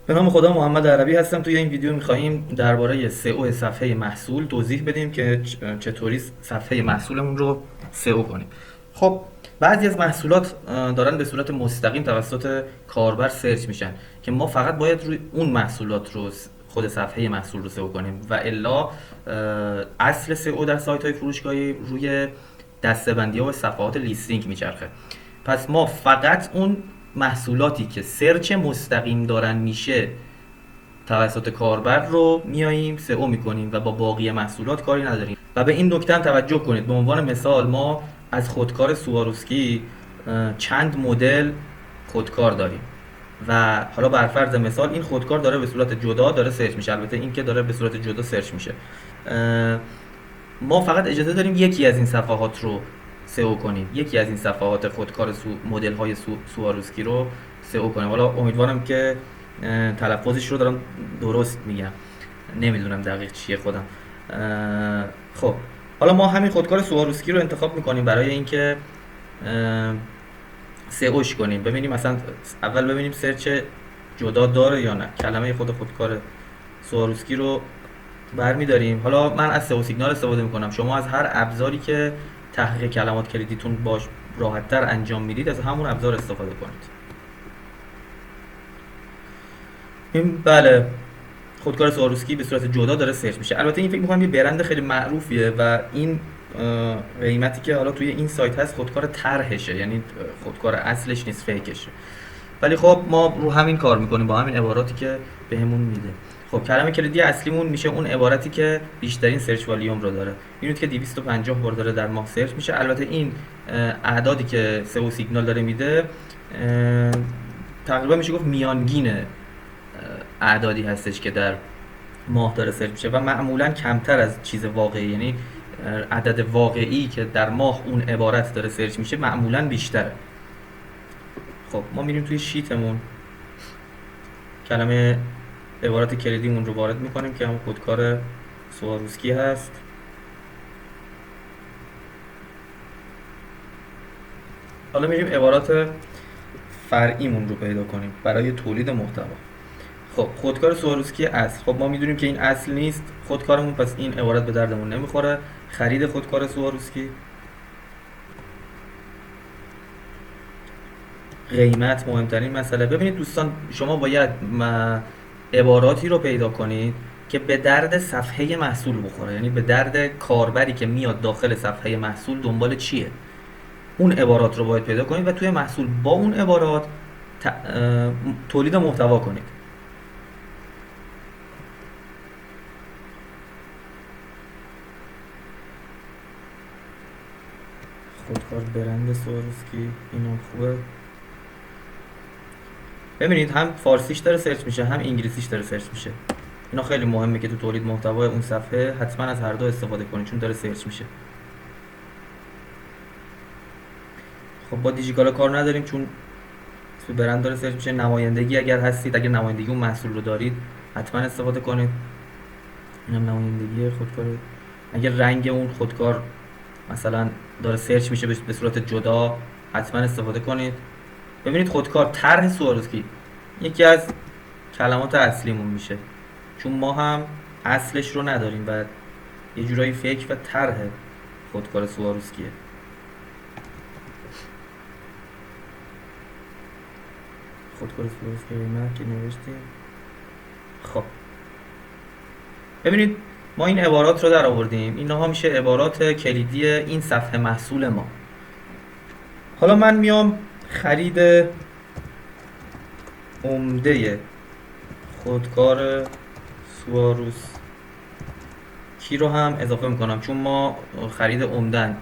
به نام خدا محمد عربی هستم. توی این ویدیو می‌خواهیم درباره سئو صفحه محصول توضیح بدیم که چطوری صفحه محصولمون رو سئو کنیم. خب بعضی از محصولات دارن به صورت مستقیم توسط کاربر سرچ میشن که ما فقط باید روی اون محصولات رو خود صفحه محصول رو سئو کنیم و الا اصل سئو در سایت‌های فروشگاهی روی دسته‌بندی‌ها و صفحات لیستینگ میچرخه. پس ما فقط اون محصولاتی که سرچ مستقیم دارن میشه توسط کاربر رو میاییم سئو میکنیم و با باقی محصولات کاری نداریم. و به این نکته هم توجه کنید. به عنوان مثال ما از خودکار سواروسکی چند مدل خودکار داریم و حالا بر فرض مثال این خودکار داره به صورت جدا داره سرچ میشه. البته این که داره به صورت جدا سرچ میشه، ما فقط اجازه داریم یکی از این صفحات رو سئو کنیم، یکی از این صفحات خودکار مدل های سواروسکی رو سئو کنیم. حالا امیدوارم که تلفظش رو دارم درست میگم، نمیدونم دقیق چیه خودم. خب حالا ما همین خودکار سواروسکی رو انتخاب میکنیم برای اینکه سئوش کنیم. ببینیم مثلا اول ببینیم سرچ جدا داره یا نه. کلمه خودکار سواروسکی رو برمیداریم. حالا من از سئو سیگنال استفاده میکنم. شما از هر ابزاری که تحقیق کلمات کلیدیتون باش راحت‌تر انجام میدید از همون ابزار استفاده کنید. این بله خودکار سواروسکی به صورت جدا داره سرچ میشه. البته این فکر میکنم یه برند خیلی معروفیه و این قیمتی که حالا توی این سایت هست خودکار طرحشه، یعنی خودکار اصلش نیست، فیکشه. ولی خب ما رو همین کار میکنیم با همین عباراتی که بهمون میده. خب کلمه کلیدی اصلیمون میشه اون عبارتی که بیشترین سرچ والیوم رو داره. میبینید که 250 بار داره در ماه سرچ میشه. البته این اعدادی که سئو سیگنال داره میده تقریبا میشه گفت میانگین اعدادی هستش که در ماه داره سرچ میشه و معمولا کمتر از چیز واقعی، یعنی عدد واقعی که در ماه اون عبارت داره سرچ میشه معمولا بیشتره. خب ما میریم توی شیتمون، کلمه عبارت کلیدیمون رو وارد میکنیم که همون خودکار سواروسکی هست. حالا میریم عبارات فرعیمون رو پیدا کنیم برای تولید محتوا. خب خودکار سواروسکی اصل، خب ما میدونیم که این اصل نیست خودکارمون، پس این عبارت به دردمون نمیخوره. خرید خودکار سواروسکی، قیمت مهمترین مسئله. ببینید دوستان، شما باید عباراتی رو پیدا کنید که به درد صفحه محصول بخوره، یعنی به درد کاربری که میاد داخل صفحه محصول دنبال چیه. اون عبارات رو باید پیدا کنید و توی محصول با اون عبارات تولید محتوا کنید. خودکار برند سواروسکی اینم خوبه. ببینید هم فارسیش داره سرچ میشه هم انگلیسیش داره سرچ میشه. اینا خیلی مهمه که تو تولید محتوای اون صفحه حتما از هر دو استفاده کنید چون داره سرچ میشه. خب با دیجیکالا کار نداریم چون تو برند داره سرچ میشه. نمایندگی اگر هستید، اگر نمایندگی اون محصول رو دارید حتما استفاده کنید. اینم نمایندگی خودکار. اگر رنگ اون خودکار مثلا داره سرچ میشه به صورت جدا حتما استفاده کنید. ببینید خودکار طرح سواروسکی یکی از کلمات اصلیمون میشه چون ما هم اصلش رو نداریم و یه جورایی فیک و طرح خودکار سواروسکیه. خودکار سواروسکی قیمت که نوشتیم. خب ببینید ما این عبارات رو در آوردیم. اینها میشه عبارات کلیدی این صفحه محصول ما. حالا من میام خرید عمده خودکار سواروسکی رو هم اضافه میکنم چون ما خرید عمدن،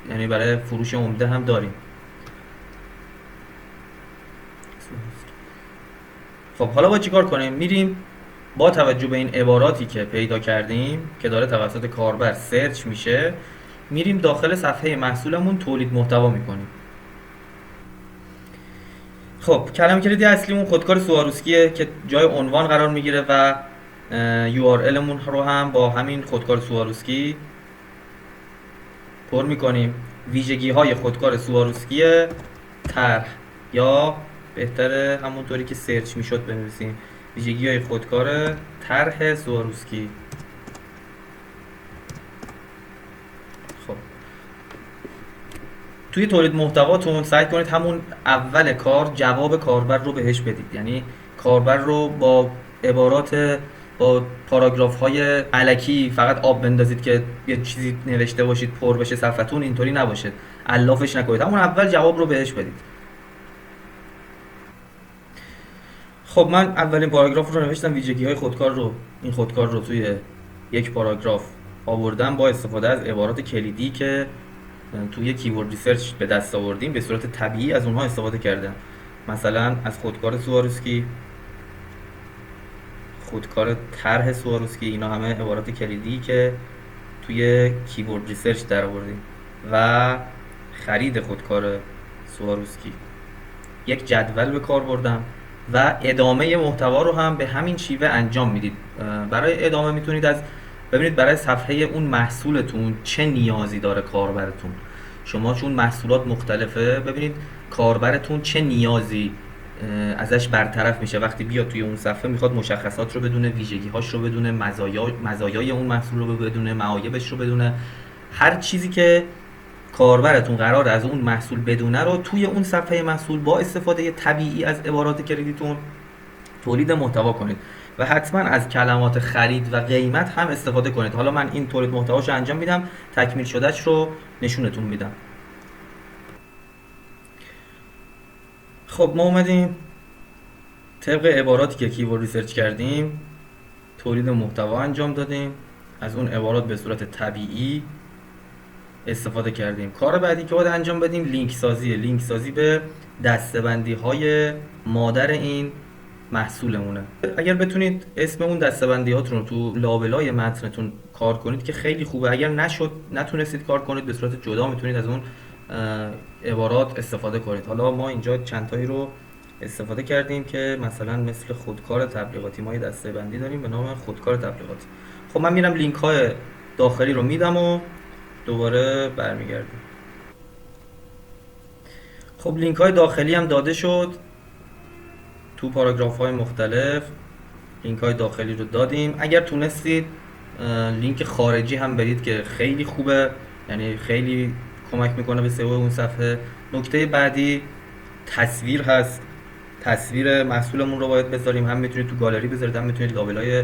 یعنی برای فروش عمده هم داریم. خب حالا با چیکار کنیم؟ میریم با توجه به این عباراتی که پیدا کردیم که داره توسط کاربر سرچ میشه، میریم داخل صفحه محصولمون تولید محتوا میکنیم. خب کلمه کلیدی اصلیمون خودکار سواروسکیه که جای عنوان قرار میگیره و URL مون رو هم با همین خودکار سواروسکی پر میکنیم. ویژگی های خودکار سواروسکی طرح، یا بهتره همونطوری که سرچ میشد بنویسیم ویژگی‌های خودکار طرح سواروسکی. خب توی تولید محتواتون سعی کنید همون اول کار جواب کاربر رو بهش بدید، یعنی کاربر رو با عبارات، با پاراگراف های الکی فقط آب بندازید که یه چیزی نوشته باشید پر بشه صفحتون، اینطوری نباشه، علافش نکنید، همون اول جواب رو بهش بدید. خب من اولین پاراگراف رو نوشتم، ویژگی های خودکار رو، این خودکار رو توی یک پاراگراف آوردم با استفاده از عبارات کلیدی که توی کیورد ریسرچ به دست آوردیم، به صورت طبیعی از اونها استفاده کردم. مثلا از خودکار سواروسکی، خودکار طرح سواروسکی، اینا همه عبارات کلیدی که توی کیورد ریسرچ در آوردیم. و خرید خودکار سواروسکی، یک جدول به کار بردم و ادامه محتوا رو هم به همین شیوه انجام میدید. برای ادامه میتونید از ببینید برای صفحه اون محصولتون چه نیازی داره کاربرتون. شما چون محصولات مختلفه، ببینید کاربرتون چه نیازی ازش برطرف میشه وقتی بیاد توی اون صفحه، میخواد مشخصات رو بدونه، ویژگی‌هاش رو بدونه، مزایای اون محصول رو بدونه، معایبش رو بدونه، هر چیزی که کاربرتون قرار از اون محصول بدونه رو توی اون صفحه محصول با استفاده طبیعی از عبارات کلیدیتون تولید محتوا کنید و حتما از کلمات خرید و قیمت هم استفاده کنید. حالا من این تولید محتواشو انجام میدم، تکمیل شدهش رو نشونتون میدم. خب ما اومدیم طبق عباراتی که کیورد ریسرچ کردیم تولید محتوا انجام دادیم، از اون عبارات به صورت طبیعی استفاده کردیم. کار بعدی که باید انجام بدیم لینک سازی به دسته‌بندی های مادر این محصولمونه. اگر بتونید اسم اون دسته‌بندی هاتون رو تو لابلای متنتون کار کنید که خیلی خوبه. اگر نتونستید کار کنید، به صورت جدا میتونید از اون عبارات استفاده کنید. حالا ما اینجا چند تایی رو استفاده کردیم که مثلا مثل خودکار تبلیغاتی، ما یه دسته‌بندی داریم به نام خودکار تبلیغاتی. خب من میرم لینک های داخلی رو میدم و دوباره برمیگردیم. خب لینک های داخلی هم داده شد تو پاراگراف های مختلف، لینک های داخلی رو دادیم. اگر تونستید لینک خارجی هم برید که خیلی خوبه، یعنی خیلی کمک میکنه به سئو اون صفحه. نکته بعدی تصویر هست، تصویر محصولمون رو باید بذاریم، هم میتونید تو گالری بذارید، هم میتونید لابلای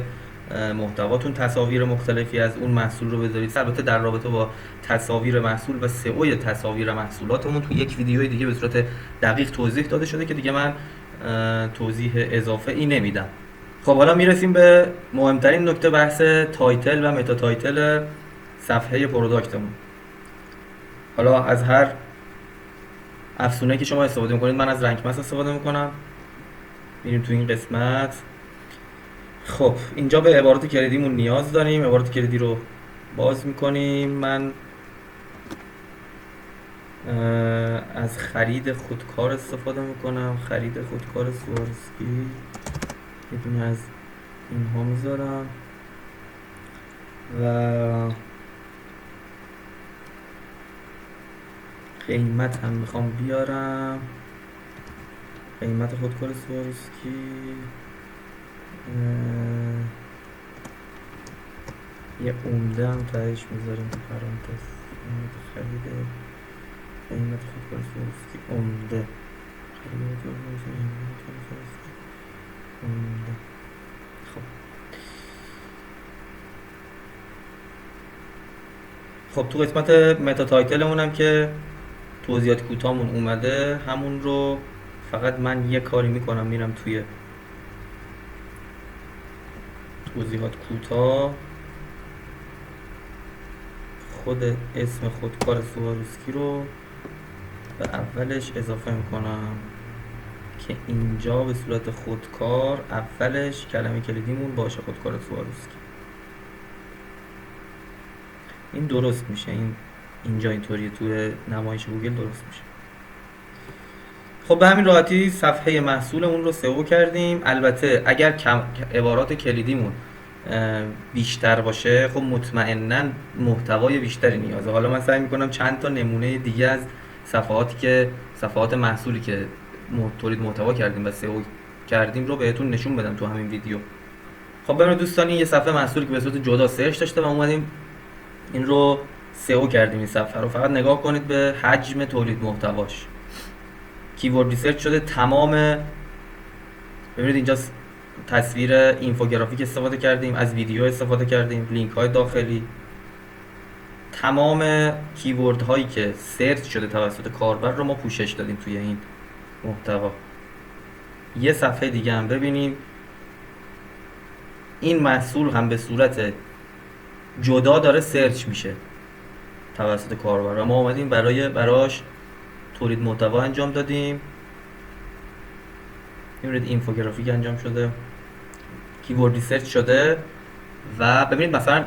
محتواتون تصاویر مختلفی از اون محصول رو بذارید. البته در رابطه با تصاویر محصول و سئو تصاویر محصولاتمون تو یک ویدیوی دیگه به صورت دقیق توضیح داده شده که دیگه من توضیح اضافه ای نمیدم. خب حالا میرسیم به مهمترین نکته، بحث تایتل و متا تایتل صفحه پروداکتمون. حالا از هر افزونه که شما استفاده میکنید، من از رنگ مس استفاده میکنم. میریم تو این قسمت. خب اینجا به عبارات کلیدیمون نیاز داریم، عبارات کلیدی رو باز میکنیم. من از خرید خودکار استفاده میکنم، خرید خودکار سواروسکی، یه دونه از اینها میذارم و قیمت هم میخوام بیارم، قیمت خودکار سواروسکی یه عمده هم تهش میذاریم تو پرانتز. خرید قیمت خودکار سواروسکی عمده، خرید عمده. خب تو قسمت متا تایتلمون هم که توضیحات کوتاهمون اومده، همون رو فقط من یه کاری میکنم، میرم توی توضیحات کوتاه، خود اسم خودکار سواروسکی رو به اولش اضافه میکنم که اینجا به صورت خودکار اولش کلمه کلیدیمون باشه خودکار سواروسکی. این درست میشه، اینجا اینطوریه، توی نمایش گوگل درست میشه. خب به همین راحتی صفحه محصولمون رو سئو کردیم. البته اگر عبارات کلیدیمون بیشتر باشه، خب مطمئناً محتوای بیشتری نیازه. حالا من سعی میکنم چند تا نمونه دیگه از صفحات محصولی که تولید محتوا کردیم و سئو کردیم رو بهتون نشون بدم تو همین ویدیو. خب ببینید دوستان، این یه صفحه محصولی که به صورت جدا سرچ داشته و اومدیم این رو سئو کردیم. این صفحه رو فقط نگاه کنید به حجم تولید محتواش. کیورد ریسرچ شده تمام. ببینید اینجا تصویر اینفوگرافیک استفاده کردیم، از ویدیو استفاده کردیم، لینک های داخلی، تمام کیورد هایی که سرچ شده توسط کاربر رو ما پوشش دادیم توی این محتوا. یه صفحه دیگه هم ببینیم. این محصول هم به صورت جدا داره سرچ میشه توسط کاربر و ما اومدیم براش تولید محتوا انجام دادیم. ببینید اینفوگرافیک انجام شده، کیورد ریسرچ شده و ببینید مثلا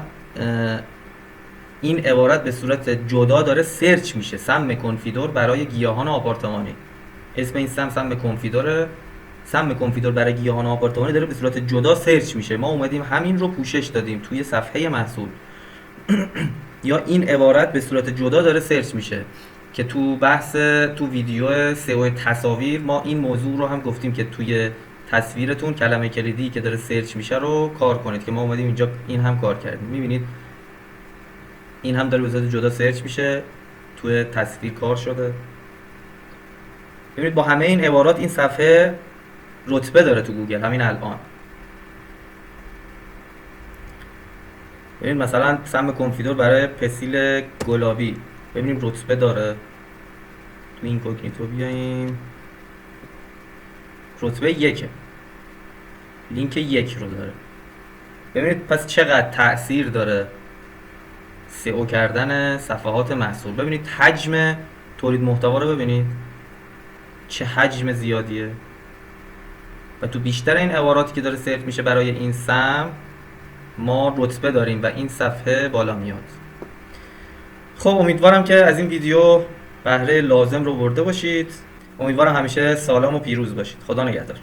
این عبارت به صورت جدا داره سرچ میشه. سم کنفیدور برای گیاهان آپارتمانی. اسم این سم کنفیدوره. سم کنفیدور برای گیاهان آپارتمانی داره به صورت جدا سرچ میشه. ما اومدیم همین رو پوشش دادیم توی صفحه محصول. یا این عبارت به صورت جدا داره سرچ میشه که تو ویدیو سئو تصاویر ما این موضوع رو هم گفتیم که توی تصویرتون کلمه کلیدی که داره سرچ میشه رو کار کنید، که ما اومدیم اینجا این هم کار کردیم. میبینید این هم داره به صورت جدا سرچ میشه، توی تصویر کار شده. ببینید با همه این عبارات این صفحه رتبه داره تو گوگل همین الان. ببینید مثلا سم کنفیدور برای پسیل گلابی، ببینیم رتبه داره. تو این کوگنیتو بیاییم، رتبه 1، لینک 1 رو داره. ببینید پس چقدر تأثیر داره سئو کردن صفحات محصول. ببینید حجم تولید محتوا رو ببینید چه حجم زیادیه و تو بیشتر این عباراتی که داره سرچ میشه برای این سم ما رتبه داریم و این صفحه بالا میاد. خب امیدوارم که از این ویدیو بهره لازم رو برده باشید. امیدوارم همیشه سالم و پیروز باشید. خدا نگهدار.